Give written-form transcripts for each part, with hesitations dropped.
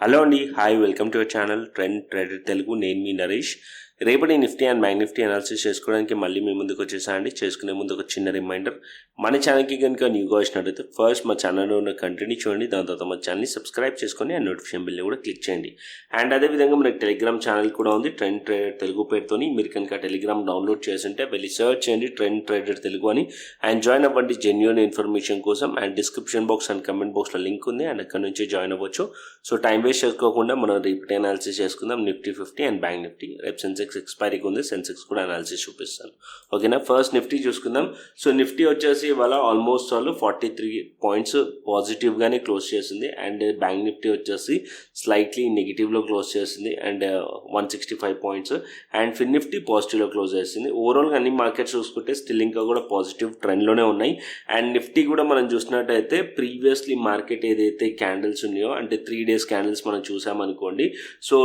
Hello అండి, hi, welcome to our channel trend trader Telugu. నేను మీ నరేష్. రేపటి Nifty and bank Nifty analysis చేసుకోవడానికి మళ్ళీ మీ ముందుకు వచ్చేసానండి. చేసుకునే ముందు ఒక చిన్న రిమైండర్, మన ఛానల్కి కనుక న్యూగా వచ్చినట్టయితే ఫస్ట్ మా ఛానల్లో ఉన్న కంటెంట్ని చూడండి, దాని తర్వాత మా ఛానల్ని సబ్స్క్రైబ్ చేసుకొని ఆ నోటిఫికేషన్ బిల్ని కూడా క్లిక్ చేయండి. అండ్ అదేవిధంగా మనకి టెలిగ్రామ్ ఛానల్ కూడా ఉంది, ట్రెండ్ ట్రేడర్ తెలుగు పేరుతోని. మీరు కనుక టెలిగ్రామ్ డౌన్లోడ్ చేస్తుంటే వెళ్ళి సర్చ్ చేయండి ట్రెండ్ ట్రేడర్ తెలుగు అని, అండ్ జాయిన్ అవ్వండి జెన్యూన్ ఇన్ఫర్మేషన్ కోసం. And description box and comment బాక్స్లో లింక్ ఉంది, అండ్ అక్కడ నుంచి జాయిన్ అవ్వచ్చు. సో టైం వేస్ట్ చేసుకోకుండా మనం రిపీట్ అనాలిసిస్ చేసుకుందాం నిఫ్టీ 50 అండ్ బ్యాంక్ నిఫ్టీ. రేపు సెన్సెక్స్ ఎక్స్పైరీకి ఉంది, సెన్సెక్స్ కూడా అనాలిసిస్ చూపిస్తాను. ఓకేనా, ఫస్ట్ నిఫ్టీ చూసుకుందాం. సో నిఫ్టీ వచ్చేసి ఇవాళ ఆల్మోస్ట్ 43 పాయింట్స్ పాజిటివ్గానే క్లోజ్ చేసింది. అండ్ బ్యాంక్ నిఫ్టీ వచ్చేసి స్లైట్లీ నెగిటివ్లో క్లోజ్ చేసింది, and 165 points. And fin Nifty పాజిటివ్లో close చేసింది. ఓవరాల్గా అన్ని మార్కెట్స్ చూసుకుంటే స్టిల్ ఇంకా కూడా పాజిటివ్ ట్రెండ్లోనే ఉన్నాయి. అండ్ నిఫ్టీ కూడా మనం చూసినట్టయితే ప్రీవియస్లీ మార్కెట్ ఏదైతే క్యాండిల్స్ ఉన్నాయో, అంటే 3 days క్యాండిల్స్ మనం చూసామనుకోండి. సో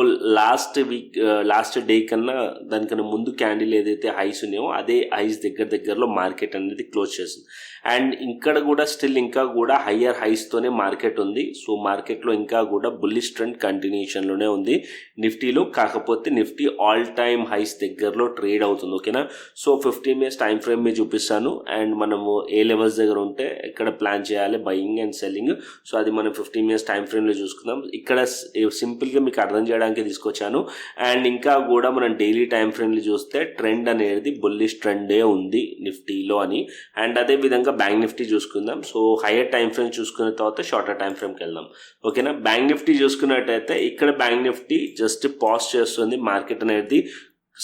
లాస్ట్ డే కన్నా దానికన్నా ముందు క్యాండిల్ ఏదైతే హైస్ ఉన్నాయో అదే హైస్ దగ్గరలో మార్కెట్ అనేది క్లోజ్ చేసింది. అండ్ ఇక్కడ కూడా స్టిల్ ఇంకా కూడా హయ్యర్ హైస్తోనే మార్కెట్ ఉంది. సో మార్కెట్లో ఇంకా కూడా బుల్లిష్ ట్రెండ్ కంటిన్యూషన్లోనే ఉంది నిఫ్టీలో. కాకపోతే నిఫ్టీ ఆల్ టైమ్ హైస్ దగ్గరలో ట్రేడ్ అవుతుంది. ఓకేనా, సో 15 minutes టైం ఫ్రేమ్ మీద చూపిస్తాను. అండ్ మనము ఏ లెవెల్స్ దగ్గర ఉంటే ఎక్కడ ప్లాన్ చేయాలి బయింగ్ అండ్ సెల్లింగ్, సో అది మనం 15 minutes టైం ఫ్రేమ్లో చూసుకుందాం. ఇక్కడ సింపుల్గా మీకు అర్థం చేయడానికి తీసుకొచ్చాను. అండ్ ఇంకా కూడా మనం డైలీ టైం ఫ్రేమ్లో చూస్తే ట్రెండ్ అనేది బుల్లిష్ ట్రెండే ఉంది నిఫ్టీలో అని. అండ్ అదే విధంగా బ్యాంక్ నిఫ్టీ చూసుకుందాం. సో హైయర్ టైం ఫ్రేమ్ చూసుకున్న తర్వాత షార్టర్ టైం ఫ్రేమ్కి వెళ్దాం. ఓకేనా, బ్యాంక్ నిఫ్టీ చూసుకున్నట్టయితే ఇక్కడ బ్యాంక్ నిఫ్టీ జస్ట్ పాజ్ చేస్తుంది. మార్కెట్ అనేది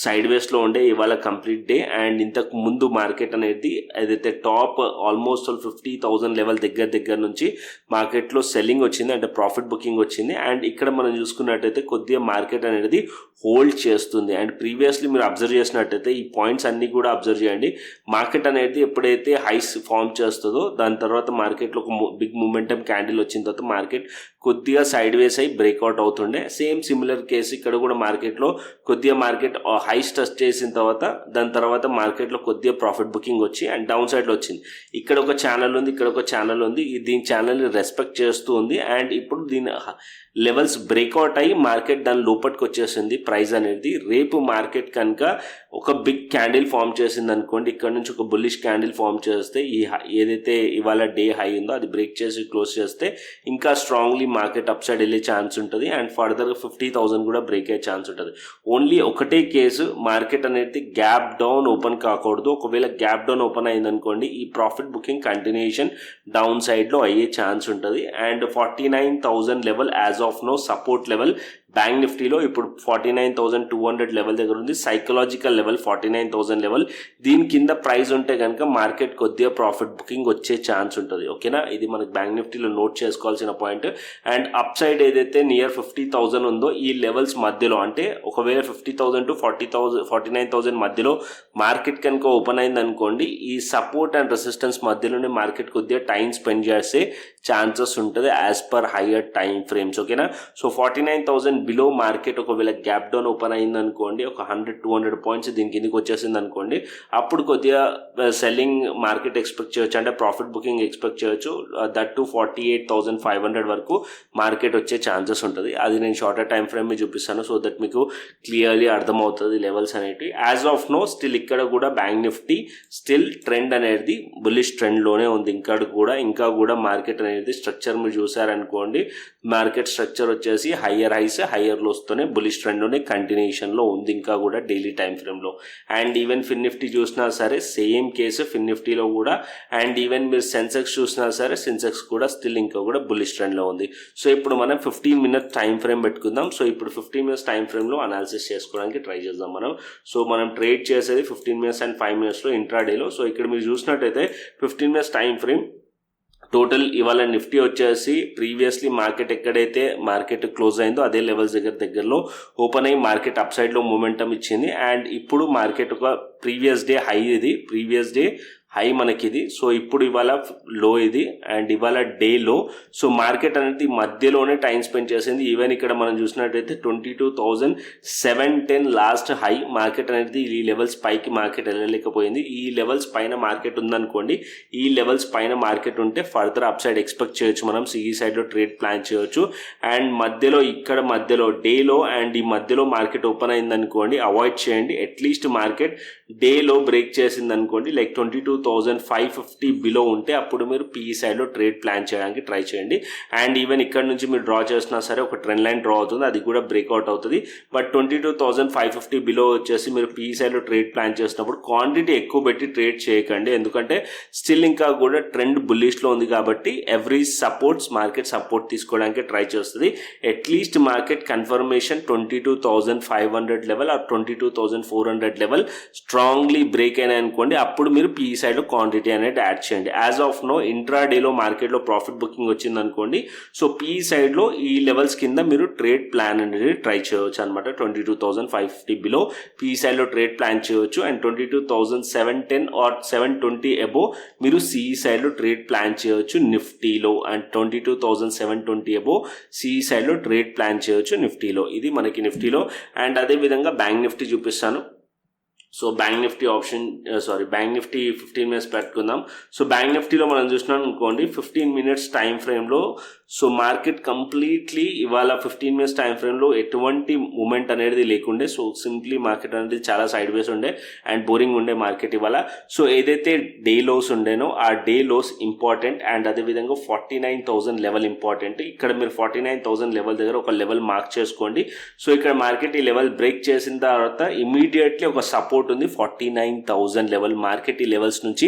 సైడ్ వేస్లో ఉండే ఇవాళ కంప్లీట్ డే. అండ్ ఇంతకు ముందు మార్కెట్ అనేది ఏదైతే టాప్ ఆల్మోస్ట్ 50,000 లెవెల్ దగ్గర నుంచి మార్కెట్లో సెల్లింగ్ వచ్చింది, అంటే ప్రాఫిట్ బుకింగ్ వచ్చింది. అండ్ ఇక్కడ మనం చూసుకున్నట్టయితే కొద్దిగా మార్కెట్ అనేది హోల్డ్ చేస్తుంది. అండ్ ప్రీవియస్లీ మీరు అబ్జర్వ్ చేసినట్టయితే ఈ పాయింట్స్ అన్నీ కూడా అబ్జర్వ్ చేయండి. మార్కెట్ అనేది ఎప్పుడైతే హైస్ ఫామ్ చేస్తుందో దాని తర్వాత మార్కెట్లో ఒక బిగ్ మూమెంటం క్యాండిల్ వచ్చిన తర్వాత మార్కెట్ కొద్దిగా సైడ్ వేస్ అయి బ్రేక్అవుట్ అవుతుండే. సేమ్ సిమిలర్ కేసు ఇక్కడ కూడా మార్కెట్లో కొద్దిగా మార్కెట్ హైస్ టచ్ చేసిన తర్వాత దాని తర్వాత మార్కెట్లో కొద్దిగా ప్రాఫిట్ బుకింగ్ వచ్చి అండ్ డౌన్ సైడ్లో వచ్చింది. ఇక్కడ ఒక ఛానల్ ఉంది, ఇక్కడ ఒక ఛానల్ ఉంది, దీని ఛానల్ని రెస్పెక్ట్ చేస్తూ ఉంది. అండ్ ఇప్పుడు దీని లెవెల్స్ బ్రేక్అవుట్ అయ్యి మార్కెట్ దాని లోపలికి వచ్చేసింది ప్రైస్ అనేది. రేపు మార్కెట్ కనుక ఒక బిగ్ క్యాండిల్ ఫామ్ చేసింది అనుకోండి, ఇక్కడ నుంచి ఒక బుల్లిష్ క్యాండిల్ ఫామ్ చేస్తే ఈ ఏదైతే ఇవాళ డే హై ఉందో అది బ్రేక్ చేసి క్లోజ్ చేస్తే ఇంకా స్ట్రాంగ్లీ మార్కెట్ అప్ సైడ్ వెళ్ళే ఛాన్స్ ఉంటుంది. అండ్ ఫర్దర్గా 50,000 కూడా బ్రేక్ అయ్యే ఛాన్స్ ఉంటుంది. ఓన్లీ ఒకటే కేసు, మార్కెట్ అనేది గ్యాప్ డౌన్ ఓపెన్ కాకూడదు. ఒకవేళ గ్యాప్ డౌన్ ఓపెన్ అయిందనుకోండి ఈ ప్రాఫిట్ బుకింగ్ కంటిన్యూషన్ డౌన్ సైడ్లో అయ్యే ఛాన్స్ ఉంటుంది. And 49,000 level as of now support level bank నిఫ్టీలో ఇప్పుడు 49,200 లెవెల్ దగ్గర ఉంది. Psychological level 49,000 level. దీని కింద ప్రైస్ ఉంటే కనుక మార్కెట్ కొద్దిగా ప్రాఫిట్ బుకింగ్ వచ్చే ఛాన్స్ ఉంటుంది. ఓకేనా, ఇది మనకి బ్యాంక్ నిఫ్టీలో నోట్ చేసుకోవాల్సిన పాయింట్. అండ్ అప్ సైడ్ ఏదైతే నియర్ 50,000 ఉందో ఈ లెవెల్స్ మధ్యలో, అంటే ఒకవేళ 50,000 to 49,000 మధ్యలో మార్కెట్ కనుక ఓపెన్ అయింది అనుకోండి, ఈ సపోర్ట్ అండ్ రెసిస్టెన్స్ మధ్యలోనే మార్కెట్ కొద్దిగా టైం స్పెండ్ చేసే ఛాన్సెస్ ఉంటుంది as per higher time frames. ఓకేనా, సో 49,000 బిలో మార్కెట్ ఒకవేళ గ్యాప్ డౌన్ ఓపెన్ అయింది అనుకోండి, ఒక 100-200 పాయింట్స్ దీని కిందకి వచ్చేసింది అనుకోండి, అప్పుడు కొద్దిగా సెల్లింగ్ మార్కెట్ ఎక్స్పెక్ట్ చేయొచ్చు, అంటే ప్రాఫిట్ బుకింగ్ ఎక్స్పెక్ట్ చేయొచ్చు. దట్ టు 48,500 వరకు మార్కెట్ వచ్చే ఛాన్సెస్ ఉంటుంది. అది నేను షార్టర్ టైం ఫ్రేమ్ మీద చూపిస్తాను, సో దట్ మీకు క్లియర్లీ అర్థమవుతుంది లెవెల్స్ అనేవి. యాజ్ ఆఫ్ నో స్టిల్ ఇక్కడ కూడా బ్యాంక్ నిఫ్టీ స్టిల్ ట్రెండ్ అనేది బుల్లిష్ ట్రెండ్లోనే ఉంది. ఇంకా కూడా మార్కెట్ అనేది స్ట్రక్చర్ మీరు చూసారనుకోండి, మార్కెట్ స్ట్రక్చర్ వచ్చేసి హయ్యర్ హైస్ హయ్యర్ లోస్తోనే బులిష్ ట్రెండ్లోనే కంటిన్యూషన్లో ఉంది ఇంకా కూడా డైలీ టైం ఫ్రేమ్లో. అండ్ ఈవెన్ ఫిన్ నిఫ్టీ చూసినా సరే సేమ్ కేసు ఫిన్ నిఫ్టీలో కూడా. అండ్ ఈవెన్ మీరు సెన్సెక్స్ చూసినా సరే సెన్సెక్స్ కూడా స్టిల్ ఇంకా కూడా బులిష్ ట్రెండ్లో ఉంది. సో ఇప్పుడు మనం 15 minutes టైం ఫ్రేమ్ పెట్టుకుందాం. సో ఇప్పుడు 15 minutes టైం ఫ్రేమ్లో అనాలిసిస్ చేసుకోవడానికి ట్రై చేద్దాం మనం. సో మనం ట్రేడ్ చేసేది 15 minutes and 5 minutesలో ఇంట్రాడేలో. సో ఇక్కడ మీరు చూసినట్టయితే 15 minutes టైం ఫ్రేమ్ టోటల్ ఇవాళ నిఫ్టీ వచ్చేసి ప్రీవియస్లీ మార్కెట్ ఎక్కడైతే మార్కెట్ క్లోజ్ అయిందో అదే లెవెల్స్ దగ్గరలో ఓపెన్ అయ్యి మార్కెట్ అప్ సైడ్లో మూమెంటం ఇచ్చింది. అండ్ ఇప్పుడు మార్కెట్ ఒక ప్రీవియస్ డే హై, ఇది ప్రీవియస్ డే హై మనకి ఇది. సో ఇప్పుడు ఇవాళ లో ఇది అండ్ ఇవాళ డే లో. సో మార్కెట్ అనేది మధ్యలోనే టైం స్పెండ్ చేసింది. ఈవెన్ ఇక్కడ మనం చూసినట్టయితే 22,710 లాస్ట్ హై. మార్కెట్ అనేది ఈ లెవెల్స్ పైకి మార్కెట్ వెళ్ళలేకపోయింది. ఈ లెవెల్స్ పైన మార్కెట్ ఉందనుకోండి, ఈ లెవెల్స్ పైన మార్కెట్ ఉంటే ఫర్దర్ అప్ సైడ్ ఎక్స్పెక్ట్ చేయొచ్చు, మనం సిఈ సైడ్లో ట్రేడ్ ప్లాన్ చేయొచ్చు. అండ్ మధ్యలో ఇక్కడ మధ్యలో డేలో అండ్ ఈ మధ్యలో మార్కెట్ ఓపెన్ అయిందనుకోండి, అవాయిడ్ చేయండి. అట్లీస్ట్ మార్కెట్ డేలో బ్రేక్ చేసింది అనుకోండి, లైక్ 22,550 బిలో ఉంటే అప్పుడు మీరు పిఈ సైడ్లో ట్రేడ్ ప్లాన్ చేయడానికి ట్రై చేయండి. అండ్ ఈవెన్ ఇక్కడ నుంచి మీరు డ్రా చేసినా సరే ఒక ట్రెండ్ లైన్ డ్రా అవుతుంది, అది కూడా బ్రేక్అవుట్ అవుతుంది. బట్ 22,550 బిలో వచ్చేసి మీరు పిఈ సైడ్లో ట్రేడ్ ప్లాన్ చేసినప్పుడు క్వాంటిటీ ఎక్కువ పెట్టి ట్రేడ్ చేయకండి, ఎందుకంటే స్టిల్ ఇంకా కూడా ట్రెండ్ బుల్లిష్లో ఉంది కాబట్టి ఎవ్రీ సపోర్ట్స్ మార్కెట్ సపోర్ట్ తీసుకోవడానికి ట్రై చేస్తుంది. At least market confirmation 22,500 level or 22,400 level strongly break అయినా అనుకోండి, అప్పుడు మీరు పిఈ సైడ్లో క్వాంటిటీ అనేది యాడ్ చేయండి. యాజ్ ఆఫ్ నో ఇంట్రా డేలో మార్కెట్లో ప్రాఫిట్ బుకింగ్ వచ్చింది అనుకోండి, సో పిఈ సైడ్లో ఈ లెవెల్స్ కింద మీరు ట్రేడ్ ప్లాన్ అనేది ట్రై చేయవచ్చు అనమాట. 22,550 బిలో పిఈ సైడ్లో ట్రేడ్ ప్లాన్ చేయవచ్చు. అండ్ 22,710 ఆర్ 720 అబో మీరు సిఈ సైడ్లో ట్రేడ్ ప్లాన్ చేయవచ్చు నిఫ్టీలో. అండ్ 22,720 అబో సిఈ సైడ్లో ట్రేడ్ ప్లాన్ చేయవచ్చు నిఫ్టీలో. ఇది మనకి నిఫ్టీలో. అండ్ అదేవిధంగా బ్యాంక్ నిఫ్టీ చూపిస్తాను. So bank Nifty bank Nifty 15 minutes పెట్టుకుందాం. సో బ్యాంక్ నిఫ్టీలో మనం చూసినాం అనుకోండి 15 మినిట్స్ టైం ఫ్రేమ్లో సో మార్కెట్ కంప్లీట్లీ ఇవాళ 15 మినిట్స్ టైం ఫ్రేమ్లో ఎటువంటి మూమెంట్ అనేది లేకుండే. సో సింప్లీ మార్కెట్ అనేది చాలా సైడ్ వేస్ ఉండే అండ్ బోరింగ్ ఉండే మార్కెట్ ఇవాళ. సో ఏదైతే డే లోస్ ఉండేనో ఆ డే లోస్ ఇంపార్టెంట్ అండ్ అదేవిధంగా 49,000 లెవెల్ ఇంపార్టెంట్. ఇక్కడ మీరు 49,000 లెవెల్ దగ్గర ఒక లెవెల్ మార్క్ చేసుకోండి. సో ఇక్కడ మార్కెట్ ఈ లెవెల్ బ్రేక్ చేసిన తర్వాత ఇమీడియట్లీ ఒక సపోర్ట్ ఉంది 49,000 లెవెల్. మార్కెట్ ఈ లెవెల్స్ నుంచి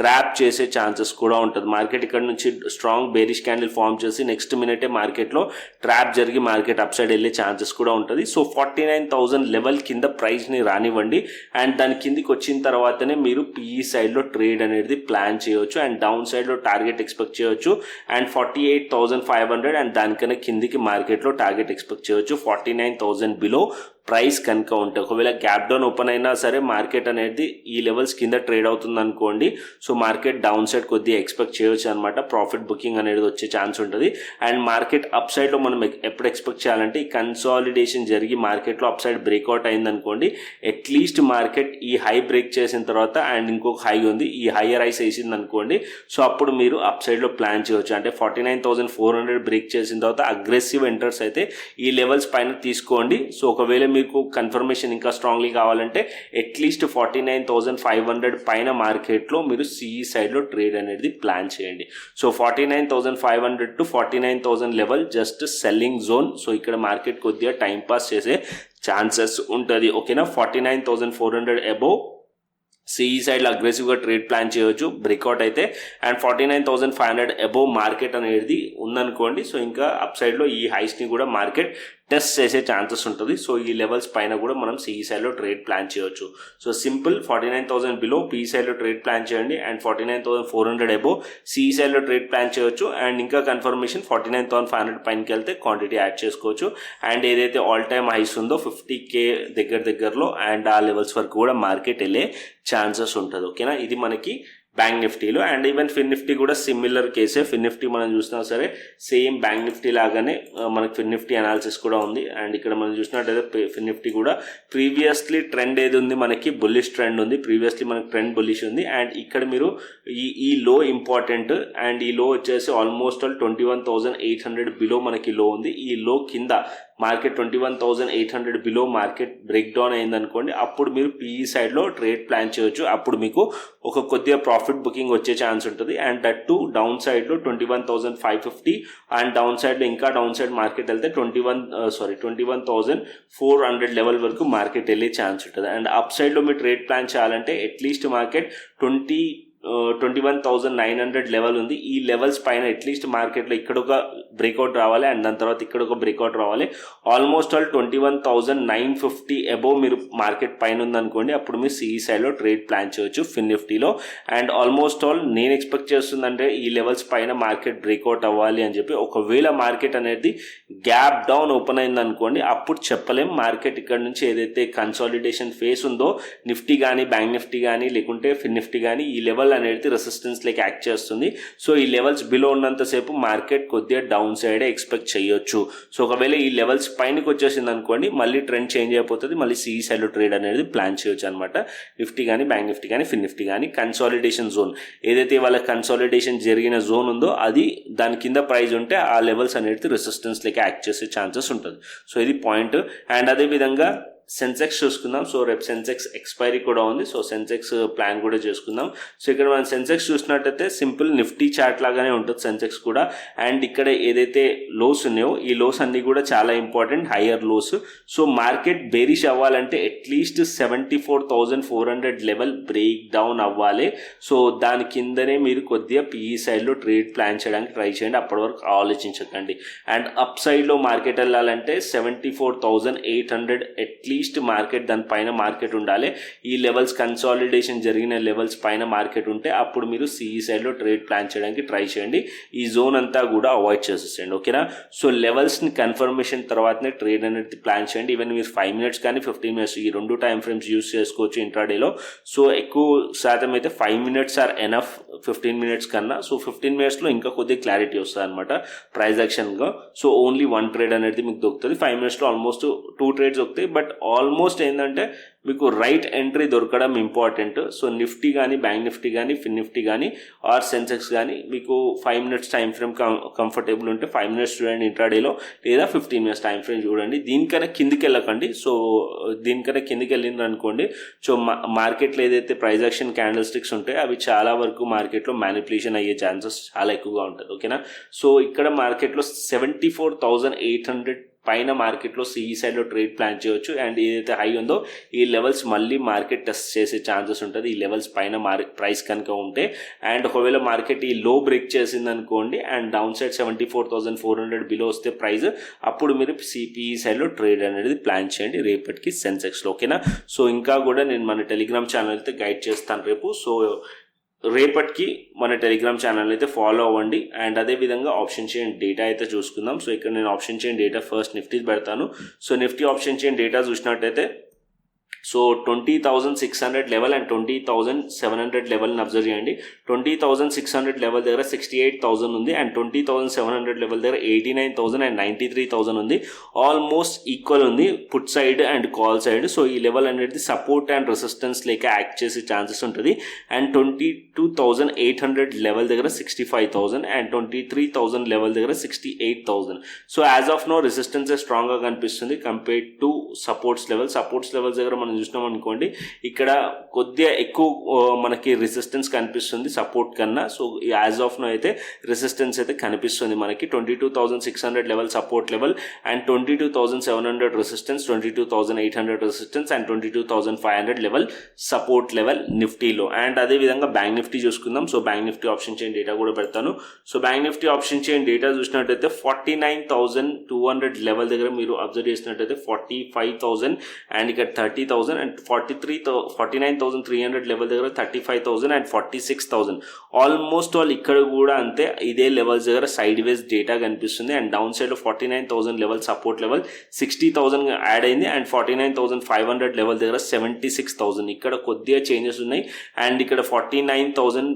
ట్రాప్ చేసే ఛాన్సెస్ కూడా ఉంటుంది. మార్కెట్ ఇక్కడ నుంచి స్ట్రాంగ్ బేరిష్ క్యాండిల్ ఫామ్ చేసి నెక్స్ట్ మినిటే మార్కెట్లో ట్రాప్ జరిగి మార్కెట్ అప్ సైడ్ వెళ్ళే ఛాన్సెస్ కూడా ఉంటుంది. సో 49,000 లెవెల్ కింద ప్రైస్ని రానివ్వండి అండ్ దాని కిందికి వచ్చిన తర్వాతనే మీరు పిఈ సైడ్లో ట్రేడ్ అనేది ప్లాన్ చేయవచ్చు అండ్ డౌన్ సైడ్లో టార్గెట్ ఎక్స్పెక్ట్ చేయవచ్చు. అండ్ 48,500 అండ్ దానికన్నా కిందికి మార్కెట్లో టార్గెట్ ఎక్స్పెక్ట్ చేయవచ్చు. 49,000 బిలో ప్రైస్ కనుక ఉంటే ఒకవేళ గ్యాప్ డౌన్ ఓపెన్ అయినా సరే మార్కెట్ అనేది ఈ లెవెల్స్ కింద ట్రేడ్ అవుతుంది అనుకోండి, సో మార్కెట్ డౌన్ సైడ్ కొద్దిగా ఎక్స్పెక్ట్ చేయవచ్చు అనమాట. ప్రాఫిట్ బుకింగ్ అనేది వచ్చే ఛాన్స్ ఉంటుంది. అండ్ మార్కెట్ అప్ సైడ్లో మనం ఎప్పుడు ఎక్స్పెక్ట్ చేయాలంటే ఈ కన్సాలిడేషన్ జరిగి మార్కెట్లో అప్ సైడ్ బ్రేక్అవుట్ అయింది అనుకోండి, అట్లీస్ట్ మార్కెట్ ఈ హై బ్రేక్ చేసిన తర్వాత అండ్ ఇంకొక హై ఉంది, ఈ హైయర్ హైస్ వేసింది అనుకోండి, సో అప్పుడు మీరు అప్ సైడ్లో ప్లాన్ చేయవచ్చు. అంటే 49,400 బ్రేక్ చేసిన తర్వాత అగ్రెసివ్ ఎంటర్స్ అయితే ఈ లెవెల్స్ పైన తీసుకోండి. సో ఒకవేళ మీకు కన్ఫర్మేషన్ ఇంకా స్ట్రాంగ్లీ కావాలంటే అట్లీస్ట్ 49,500 పైన మార్కెట్లో మీరు సిఈ సైడ్లో ట్రేడ్ అనేది ప్లాన్ చేయండి. So 49,500 to 49,000 level just selling zone. So ఇక్కడ మార్కెట్ కొద్దిగా టైం పాస్ చేసే ఛాన్సెస్ ఉంటుంది. ఓకేనా, 49,400 అబోవ్ సిఈ సైడ్లో అగ్రెసివ్గా ట్రేడ్ ప్లాన్ చేయవచ్చు బ్రేక్అవుట్ అయితే. అండ్ 49,500 అబోవ్ మార్కెట్ అనేది ఉందనుకోండి, సో ఇంకా అప్ సైడ్లో ఈ హైస్ని కూడా మార్కెట్ టెస్ట్ చేసే ఛాన్సెస్ ఉంటుంది. సో ఈ లెవెల్స్ పైన కూడా మనం సిఈ సైడ్లో ట్రేడ్ ప్లాన్ చేయవచ్చు. సో సింపుల్ 49,000 బిలో పిఈ సైడ్లో ట్రేడ్ ప్లాన్ చేయండి అండ్ 49,400 అబోవ్ సిఈ సైడ్లో ట్రేడ్ ప్లాన్ చేయవచ్చు. అండ్ ఇంకా కన్ఫర్మేషన్ 49,500 పైనకి వెళ్తే క్వాంటిటీ యాడ్ చేసుకోవచ్చు. అండ్ ఏదైతే ఆల్ టైమ్ హైస్ ఉందో 50K దగ్గరలో అండ్ ఆ లెవెల్స్ వరకు కూడా మార్కెట్ వెళ్ళే ఛాన్సెస్ ఉంటుంది. ఓకేనా, ఇది మనకి బ్యాంక్ నిఫ్టీలో. అండ్ ఈవెన్ ఫిన్ నిఫ్టీ కూడా సిమిలర్ కేసే. ఫిన్ నిఫ్టీ మనం చూసినా సరే సేమ్ బ్యాంక్ నిఫ్టీ లాగానే మనకి ఫిన్ నిఫ్టీ అనాలిసిస్ కూడా ఉంది. అండ్ ఇక్కడ మనం చూసినట్టయితే ఫిన్ నిఫ్టీ కూడా ప్రీవియస్లీ ట్రెండ్ ఏది ఉంది మనకి బుల్లిష్ ట్రెండ్ ఉంది, ప్రీవియస్లీ మనకి ట్రెండ్ బుల్లిష్ ఉంది. అండ్ ఇక్కడ మీరు ఈ లో ఇంపార్టెంట్ అండ్ ఈ లో వచ్చేసి ఆల్మోస్ట్ 21,800 బిలో మనకి లో ఉంది. ఈ లో కింద market 21,800 below market break down అయిందనుకోండి, అప్పుడు మీరు పిఈ సైడ్లో ట్రేడ్ ప్లాన్ చేయొచ్చు. అప్పుడు మీకు ఒక కొద్దిగా ప్రాఫిట్ బుకింగ్ వచ్చే ఛాన్స్ ఉంటుంది. అండ్ దట్ టు డౌన్ సైడ్లో 21,550 అండ్ డౌన్ సైడ్లో ఇంకా డౌన్ సైడ్ మార్కెట్ వెళ్తే 21,400 లెవెల్ వరకు మార్కెట్ వెళ్ళే ఛాన్స్ ఉంటుంది. అండ్ అప్ సైడ్లో మీరు ట్రేడ్ ప్లాన్ చేయాలంటే అట్లీస్ట్ మార్కెట్ 21,900 లెవెల్ ఉంది. ఈ లెవెల్స్ పైన అట్లీస్ట్ మార్కెట్లో ఇక్కడ ఒక బ్రేక్అవుట్ రావాలి అండ్ దాని తర్వాత ఇక్కడ ఒక బ్రేక్అవుట్ రావాలి. ఆల్మోస్ట్ 21,950 అబోవ్ మీరు మార్కెట్ పైన ఉందనుకోండి, అప్పుడు మీరు సిఈ సైడ్లో ట్రేడ్ ప్లాన్ చేయొచ్చు ఫిన్ నిఫ్టీలో. అండ్ ఆల్మోస్ట్ నేను ఎక్స్పెక్ట్ చేస్తుందంటే ఈ లెవెల్స్ పైన మార్కెట్ బ్రేక్అవుట్ అవ్వాలి అని చెప్పి. ఒకవేళ మార్కెట్ అనేది గ్యాప్ డౌన్ ఓపెన్ అయిందనుకోండి, అప్పుడు చెప్పలేం మార్కెట్ ఇక్కడ నుంచి ఏదైతే కన్సాలిడేషన్ ఫేస్ ఉందో నిఫ్టీ కానీ బ్యాంక్ నిఫ్టీ కానీ లేకుంటే ఫిన్ నిఫ్టీ కానీ ఈ లెవెల్ లెవెల్ అనేది రెసిస్టెన్స్ లైక్ యాక్ట్ చేస్తుంది. సో ఈ లెవెల్స్ బిలో ఉన్నంతసేపు మార్కెట్ కొద్దిగా డౌన్ సైడే ఎక్స్పెక్ట్ చేయొచ్చు. సో ఒకవేళ ఈ లెవెల్స్ పైనకి వచ్చేసింది అనుకోండి మళ్ళీ ట్రెండ్ చేంజ్ అయిపోతుంది, మళ్ళీ సిఈ సైడ్లో ట్రేడ్ అనేది ప్లాన్ చేయొచ్చు అనమాట. నిఫ్టీ కానీ బ్యాంక్ నిఫ్టీ కానీ ఫిన్ నిఫ్టీ కానీ కన్సాలిడేషన్ జోన్ ఏదైతే వాళ్ళ కన్సాలిడేషన్ జరిగిన జోన్ ఉందో అది దాని కింద ప్రైస్ ఉంటే ఆ లెవెల్స్ అనేది రెసిస్టెన్స్ లెక్క యాక్ట్ చేసే ఛాన్సెస్ ఉంటుంది. సో ఇది పాయింట్. అండ్ అదేవిధంగా సెన్సెక్స్ చూసుకుందాం. సో రేపు సెన్సెక్స్ ఎక్స్పైరీ కూడా ఉంది. సో సెన్సెక్స్ ప్లాన్ కూడా చేసుకుందాం. సో ఇక్కడ మనం సెన్సెక్స్ చూసినట్టయితే సింపుల్ నిఫ్టీ చార్ట్ లాగానే ఉంటుంది సెన్సెక్స్ కూడా. అండ్ ఇక్కడ ఏదైతే లోస్ ఉన్నాయో ఈ లోస్ అన్నీ కూడా చాలా important, higher lows. So market bearish అవ్వాలంటే అట్లీస్ట్ 74,400 లెవెల్ బ్రేక్ డౌన్ అవ్వాలి. సో దాని కిందనే మీరు కొద్దిగా పిఈ సైడ్లో ట్రేడ్ ప్లాన్ చేయడానికి ట్రై చేయండి, అప్పటి వరకు ఆలోచించకండి. అండ్ అప్ సైడ్లో మార్కెట్ వెళ్ళాలంటే 74,800 అట్లీస్ట్ మార్కెట్ దాని పైన మార్కెట్ ఉండాలి. ఈ లెవెల్స్ కన్సాలిడేషన్ జరిగిన లెవెల్స్ పైన మార్కెట్ ఉంటే అప్పుడు మీరు సిఈ సైడ్లో ట్రేడ్ ప్లాన్ చేయడానికి ట్రై చేయండి. ఈ జోన్ అంతా కూడా అవాయిడ్ చేసేసేయండి, ఓకేనా. సో లెవెల్స్ని కన్ఫర్మేషన్ తర్వాతనే ట్రేడ్ అనేది ప్లాన్ చేయండి. ఈవెన్ మీరు 5 minutes కానీ 15 minutes ఈ 2 టైం ఫ్రేమ్స్ యూస్ చేసుకోవచ్చు ఇంట్రాడేలో. సో ఎక్కువ శాతం అయితే 5 minutes ఆర్ ఎనఫ్ 15 minutes కన్నా. సో 15 minutesలో ఇంకా కొద్దిగా క్లారిటీ వస్తుంది అనమాట ప్రైస్ యాక్షన్గా. సో ఓన్లీ 1 trade అనేది మీకు దొరుకుతుంది. 5 minutesలో ఆల్మోస్ట్ 2 trades దొరుకుతాయి. బట్ ఆల్మోస్ట్ ఏంటంటే మీకు రైట్ ఎంట్రీ దొరకడం ఇంపార్టెంట్. సో నిఫ్టీ కానీ బ్యాంక్ నిఫ్టీ కానీ ఫిన్ నిఫ్టీ కానీ ఆర్ సెన్సెక్స్ కానీ మీకు 5 minutes టైం ఫ్రేమ్ కంఫర్టబుల్ ఉంటే 5 minutes చూడండి ఇంట్రాడేలో, లేదా 15 minutes టైం ఫ్రేమ్ చూడండి. దీనికన్నా కిందికి వెళ్ళకండి. సో దీనికన్నా కిందికి వెళ్ళింది అనుకోండి, సో మార్కెట్లో ఏదైతే ప్రైస్ యాక్షన్ క్యాండిల్ స్టిక్స్ ఉంటాయో అవి చాలా వరకు మార్కెట్లో మ్యానిపులేషన్ అయ్యే ఛాన్సెస్ చాలా ఎక్కువగా ఉంటుంది, ఓకేనా. సో ఇక్కడ మార్కెట్లో 74,800 పైన మార్కెట్లో సిఈ సైడ్లో ట్రేడ్ ప్లాన్ చేయొచ్చు. అండ్ ఏదైతే హై ఉందో ఈ లెవెల్స్ మళ్ళీ మార్కెట్ టెస్ట్ చేసే ఛాన్సెస్ ఉంటుంది ఈ లెవెల్స్ పైన ప్రైస్ కనుక ఉంటే. అండ్ ఒకవేళ మార్కెట్ ఈ లో బ్రేక్ చేసింది అనుకోండి అండ్ డౌన్ సైడ్ 74,400 బిలో వస్తే ప్రైస్, అప్పుడు మీరు సిపిఈ సైడ్లో ట్రేడ్ అనేది ప్లాన్ చేయండి రేపటికి సెన్సెక్స్లో, ఓకేనా. సో ఇంకా కూడా నేను మన టెలిగ్రామ్ ఛానల్ అయితే గైడ్ చేస్తాను రేపు. సో రేపటికి మన టెలిగ్రామ్ ఛానల్ అయితే ఫాలో అవ్వండి. అండ్ అదేవిధంగా ఆప్షన్ చైన్ డేటా అయితే చూసుకుందాం. సో ఇక్కడ నేను option chain data first Nifty పెడతాను. So Nifty option chain data చూసినట్టయితే సో 20,600 లెవెల్ అండ్ 20,700 లెవెల్ని అబ్జర్వ్ చేయండి. 20,600 లెవెల్ దగ్గర 68,000 ఉంది అండ్ 20,700 లెవెల్ దగ్గర 89,000 అండ్ 93,000 ఉంది. ఆల్మోస్ట్ ఈక్వల్ ఉంది put side and call side. So ఈ లెవెల్ అనేది సపోర్ట్ అండ్ రెసిస్టెన్స్ లేక యాక్ట్ చేసే ఛాన్సెస్ ఉంటుంది. అండ్ 22,800 లెవెల్ దగ్గర 65,000 అండ్ 23,000 లెవెల్ దగ్గర 68,000. So as of now resistance స్ట్రాంగ్గా కనిపిస్తుంది కంపేర్డ్ టు సపోర్ట్స్ లెవెల్స్ దగ్గర మనం చూసినాం అనుకోండి ఇక్కడ కొద్దిగా ఎక్కువ మనకి రెసిస్టెన్స్ కనిపిస్తుంది సపోర్ట్ కన్నా. సో యాజ్ ఆఫ్ నో అయితే రెసిస్టెన్స్ అయితే కనిపిస్తుంది మనకి. 22,600 level support level and 22,700 resistance, 22,800 resistance and 22,500 level support level నిఫ్టీలో. అండ్ అదేవిధంగా బ్యాంక్ నిఫ్టీ చూసుకుందాం. So bank Nifty option chain data కూడా పెడతాను. So bank Nifty option chain data చూసినట్టయితే 49,200 లెవెల్ దగ్గర మీరు అబ్జర్వ్ చేసినట్టయితే 45,000 అండ్ ఇక్కడ 30,000 అండ్ 49,300 లెవెల్ దగ్గర 35,000 అండ్ 46,000. ఆల్మోస్ట్ ఆల్ ఇక్కడ కూడా అంతే ఇదే లెవెల్స్ దగ్గర సైడ్ వేస్ డేటా కనిపిస్తుంది. And down side 49,000 level support level 60,000 add అయింది అండ్ 49,500 లెవెల్ దగ్గర 76,000. ఇక్కడ కొద్దిగా చేంజెస్ ఉన్నాయి. అండ్ ఇక్కడ 49,000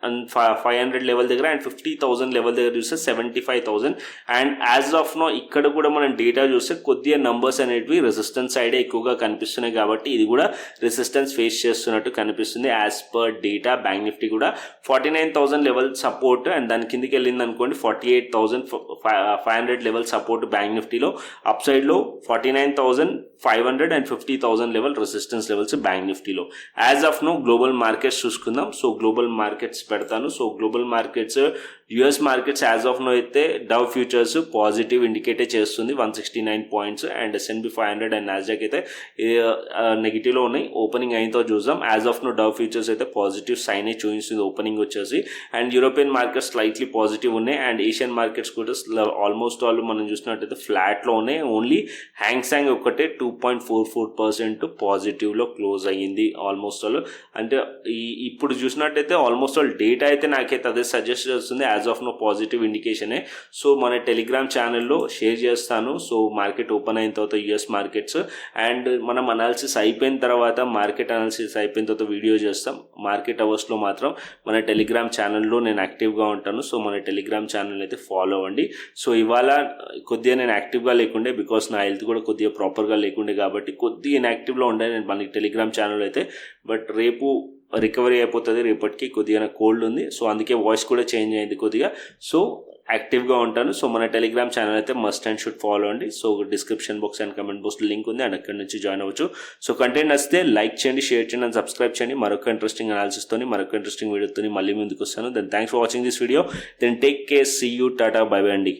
అండ్ 500 లెవెల్ దగ్గర అండ్ 50,000 లెవెల్ దగ్గర చూస్తే 75,000. అండ్ యాజ్ ఆఫ్ నో ఇక్కడ కూడా మనం డేటా చూస్తే కొద్దిగా నంబర్స్ అనేటివి రెసిస్టెన్స్ సైడే ఎక్కువగా కనిపిస్తున్నాయి కాబట్టి ఇది కూడా రెసిస్టెన్స్ ఫేస్ చేస్తున్నట్టు కనిపిస్తుంది as per data. Bank Nifty కూడా 49,000 లెవెల్ సపోర్ట్ అండ్ దాని కిందికి వెళ్ళింది అనుకోండి 48,500 లెవెల్ సపోర్ట్ బ్యాంక్ నిఫ్టీలో. అప్ సైడ్లో 49,500 and 50,000 level resistance levels bank నిఫ్టీలో. As of now global markets చూసుకుందాం. సో గ్లోబల్ మార్కెట్స్ పెడతాను. So global markets US markets as of now అయితే డవ్ ఫ్యూచర్స్ పాజిటివ్ ఇండికేటే చేస్తుంది 169 points and S&P 500 and Nasdaq అయితే నెగిటివ్లో ఉన్నాయి. ఓపెనింగ్ అయినతో చూద్దాం. As of now Dow futures అయితే పాజిటివ్ సైన్ చూపిస్తుంది ఓపెనింగ్ వచ్చేసి. And European markets slightly positive ఉన్నాయి అండ్ ఏషియన్ మార్కెట్స్ కూడా ఆల్మోస్ట్ ఆల్ మనం చూసినట్టయితే ఫ్లాట్లో ఉన్నాయి. ఓన్లీ హ్యాంగ్సాంగ్ ఒకటే 2.44% పాజిటివ్లో క్లోజ్ అయ్యింది ఆల్మోస్ట్ ఆల్. అంటే ఇప్పుడు చూసినట్టయితే ఆల్మోస్ట్ ఆల్ డేటా అయితే నాకైతే అదే సజెస్ట్ చేస్తుంది యాజ్ ఆఫ్ నో పాజిటివ్ ఇండికేషనే. సో మన టెలిగ్రామ్ ఛానల్లో షేర్ చేస్తాను. సో మార్కెట్ ఓపెన్ అయిన తర్వాత యూఎస్ మార్కెట్స్ అండ్ మనం అనాలిసిస్ అయిపోయిన తర్వాత మార్కెట్ అనాలిసిస్ అయిపోయిన తర్వాత వీడియో చేస్తాం. మార్కెట్ అవర్స్లో మాత్రం మన టెలిగ్రామ్ ఛానల్లో నేను యాక్టివ్గా ఉంటాను. సో మన టెలిగ్రామ్ ఛానల్ అయితే ఫాలో అవ్వండి. సో ఇవాళ కొద్దిగా నేను యాక్టివ్గా లేకుండే బికాస్ నా హెల్త్ కూడా కొద్దిగా ప్రాపర్గా లేకుండే కాబట్టి కొద్దిగా ఇన్యాక్టివ్లో ఉండే నేను మనకి టెలిగ్రామ్ ఛానల్ అయితే. బట్ రేపు రికవరీ అయిపోతుంది. రేపటికి కొద్దిగా నాకు కోల్డ్ ఉంది. సో అందుకే వాయిస్ కూడా చేంజ్ అయింది కొద్దిగా. సో యాక్టివ్గా ఉంటాను. సో మన టెలిగ్రామ్ ఛానల్ అయితే మస్ట్ అండ్ షుడ్ ఫాలో అండి. So description box and comment బాక్స్లో లింక్ ఉంది అండ్ అక్కడి నుంచి జాయిన్ అవ్వచ్చు. సో కంటెంట్ నచ్చితే లైక్ చేయండి, షేర్ చేయండి అండ్ సబ్స్క్రైబ్ చేయండి. మరొక ఇంట్రెస్టింగ్ అనాలిసిస్తో మరొక ఇంట్రెస్టింగ్ వీడియోతో మళ్ళీ ముందుకు వస్తాను. Then thanks for watching this video. Then take care, see you, tata, bye bye అండి.